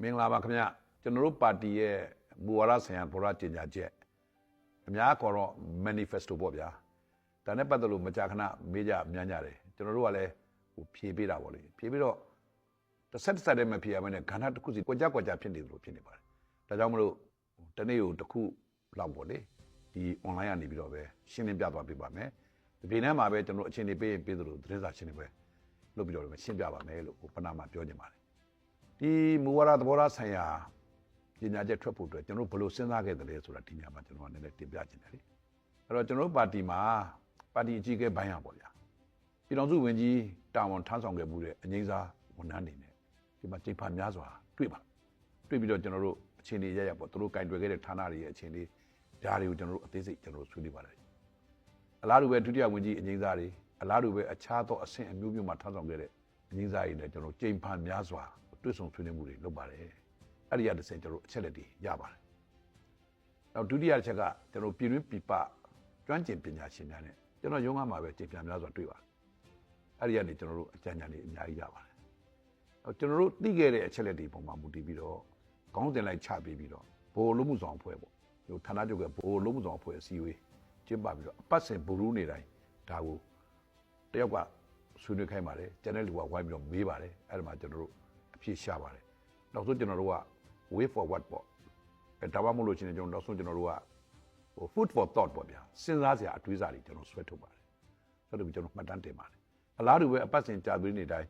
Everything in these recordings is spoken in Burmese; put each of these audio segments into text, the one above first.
မင်္ဂလာပါခင်ဗျကျွန်တော်တို့ပါတီရဲ့မူဝါဒဆိုင်ရာဗောဓကြေညာချက်အများခေါ်တော့ manifesto ပေါ့ဗျာဒါနဲ့ပတ်သက်လို့မကြာခဏမေးကြများကြတယ်ကျွန်တော်တို့ကလည်းဖြေပေးတာပေါ့လေဖြေပြီးတော့တစ်ဆက်တည်းမဖြေရမနဲ့ခန္ဓာတစ်ခုစီကြွကြဖြစ်နေတယ်လို့ဖြစ်နေပါတယ်ဒါကြောင့်မလို့တနေ့ကိုတစ်ခုလောက်ပေါ့လေဒီ online ကနေပြီးတော့ပဲရှင်းလင်းပြသွားပေးပါမယ်ဒီပြင်ထဲမှာပဲကျွန်တော်အချိန်တွေပေးရင်ပေးသလိုသတင်းစာရှင်းလင်းပွဲလုပ်ပြီးတော့ရှင်းပြပါမယ်လို့ပဏာမပြောနေပါတယ်ဒီမူဝါဒသဘောထားဆိုင်ရာပညာချက်ထွက်ဖို့အတွက်ကျွန်တော်ဘယ်လိုစဉ်းစားခဲ့တယ်လဲဆိုတာဒီညမှာကျွန်တော်ကလည်းတင်ပြခြင်းတယ်လေအဲ့တော့ကျွန်တော်ပါတီမှာပါတီအကြီးအကဲဘိုင်းရပါဗျာပြည်တော်စုဝင်ကြီးတာဝန်ထမ်းဆောင်ခဲ့မှုတဲ့အငိမ့်စားဝန်ထမ်းတွေနဲ့ဒီမှာချိန်ဖန်များစွာတွေ့ပြီးတော့ကျွန်တော်တို့အခြေအနေရပေါ့သူတို့ကင်တွယ်ခဲ့တဲ့ဌာနတွေရဲ့အခြေအနေဓာတ်တွေကိုကျွန်တော်တို့အသေးစိတ်ကျွန်တော်တို့ဆွေးနွေးပါတယ်အလားတူပဲဒုတိယဝန်ကြီးအငိမ့်စားတွေအလားတူပဲအခြားသောအဆင့်အမျိုးမျိုးမှာထမ်းဆောင်ခဲ့တဲ့အငိမ့်စားတွေနဲ့ကျွန်တော်ချိန်ဖန်များစွာတွေ့ဆုံဆွေးနွေးမှုတွေလုပ်ပါတယ်အဲ့ဒီရတဲ့စင်ကျွန်တော်အချက်လက်တွေရပါတယ်နောက်ဒုတိယတစ်ချက်ကကျွန်တော်ပြည်တွင်းပြည်ပကျွမ်းကျင်ပညာရှင်များနဲ့ကျွန်တော်ရုံးကမှာပဲချိန်ပြန်များစွာတွေ့ပါတယ်အဲ့ဒီကနေကျွန်တော်တို့အကြံဉာဏ်တွေအများကြီးရပါတယ်နောက်ကျွန်တော်တို့သိခဲ့တဲ့အချက်လက်တွေပုံမှာမူတည်ပြီးတော့ခေါင်းတင်လိုက်ချပေးပြီးတော့ဘိုလ်လုံးမှုဆောင်အဖွဲ့ပေါ့ဟိုဌာနချုပ်ကဘိုလ်လုံးမှုဆောင်အဖွဲ့အစည်းအဝေးကျင်းပပြီးတော့အပတ်စဉ်ဘုရုနေတိုင်းဒါကိုတယောက်ကဆွေးနွေးခိုင်းပါတယ်ကျန်တဲ့လူကဝိုင်းပြီးတော့မေးပါတယ်အဲ့ဒါမှကျွန်တော်တို့အဖြစ်ရှာပါတယ်နောက်ဆုံးကျွန်တော်တို့က way forward ပေါ့ဒါမှမဟုတ်လို့ရှိရင်ကျွန်တော်နောက်ဆုံးကျွန်တော်တို့ကfood for thought ပေါ့ဗျာစဉ်းစားစရာအတွေးစာတွေကျွန်တော်ဆွဲထုတ်ပါတယ်ဆိုတော့ကျွန်တော်မှတ်တမ်းတင်ပါတယ်အလားတူပဲအပတ်စဉ်ကြာသွင်းနေတိုင်း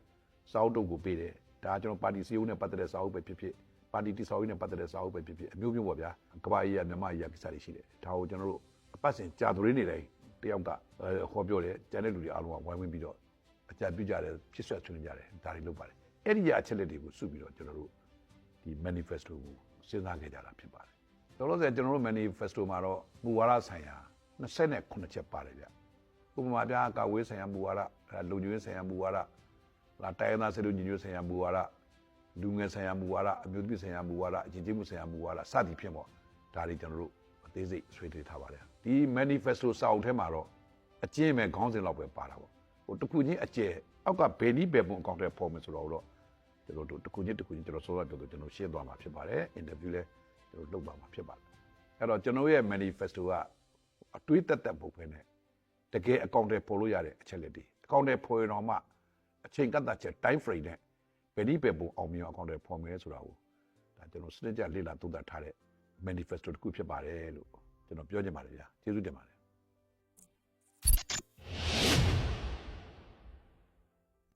စာအုပ်တုပ်ကိုပေးတယ်ဒါကျွန်တော်ပါတီစည်းရုံးနဲ့ပတ်သက်တဲ့စာအုပ်ပဲဖြစ်ဖြစ်ပါတီတည်ဆောက်ရေးနဲ့ပတ်သက်တဲ့စာအုပ်ပဲဖြစ်ဖြစ်အမျိုးမျိုးပေါ့ဗျာကမ္ဘာကြီးရမြန်မာကြီးရကိစ္စတွေရှိတယ်ဒါကိုကျွန်တော်တို့အပတ်စဉ်ကြာသွင်းနေတိုင်းတယောက်ကဟောပြောတယ်ကျန်တဲ့လူတွေအားလုံးကဝိုင်းဝန်းပြီးတော့အကြံပြုကြတယ်ဖြစ်ဆွဲဆွေးနွေးကြတယ်ဒါတွေလုပ်ပါတယ်အဲ့ဒီအချက်လက်တွေကိုစုပြီးတော့ကျွန်တော်တို့ဒီ manifesto ကိုစဉ်းစားခဲ့ကြတာဖြစ်ပါတယ်။တော်လို့ဆိုကျွန်တော်တို့ manifesto မှာတော့မူဝါဒဆိုင်ရာ29ချက်ပါတယ်ဗျ။ဥပမာပြကာဝေးဆိုင်ရာမူဝါဒလုံခြုံရေးဆိုင်ရာမူဝါဒလာတိုင်းသားစေလူညီညွတ်ဆိုင်ရာမူဝါဒလူငယ်ဆိုင်ရာမူဝါဒအမျိုးသမီးဆိုင်ရာမူဝါဒအကျဉ်းချုပ်မှုဆိုင်ရာမူဝါဒစသည်ဖြင့်ပေါ့ဒါတွေကျွန်တော်တို့အသေးစိတ်ဆွေးနွေးထားပါတယ်။ဒီ manifesto စာအုပ်ထဲမှာတော့အကျဉ်းမဲ့ခေါင်းစဉ်လောက်ပဲပါတာပေါ့။ဟိုတခုချင်းအကျယ်အောက်ကဘယ်နည်းပဲပုံအကောင့်ထဲပေါ်မယ်ဆိုတော့ကျွန်တော်တို့တခုချင်းကျွန်တော်စောစောပြောလို့ကျွန်တော်ရှင်းသွားမှာဖြစ်ပါတယ်အင်တာဗျူးလဲကျွန်တော်လုပ်ပါမှာဖြစ်ပါတယ်အဲ့တော့ကျွန်တော်ရဲ့ manifesto ကအတွေးသက်ပုံပဲနဲ့တကယ်အကောင့်ထဲပေါ်လို့ရတဲ့အချက်လက်တွေအကောင့်ထဲပေါ်ရင်တော့မှအချိန်ကန့်သတ်ချက် time frame နဲ့ဘယ်နည်းပဲပုံအောင်မြင်အောင်အကောင့်ထဲပေါ်မယ်ဆိုတာကိုဒါကျွန်တော်စနစ်ကျလေ့လာသုံးသပ်ထားတဲ့ manifesto တစ်ခုဖြစ်ပါတယ်လို့ကျွန်တော်ပြောချင်ပါတယ်ဗျာကျေးဇူးတင်ပါတယ်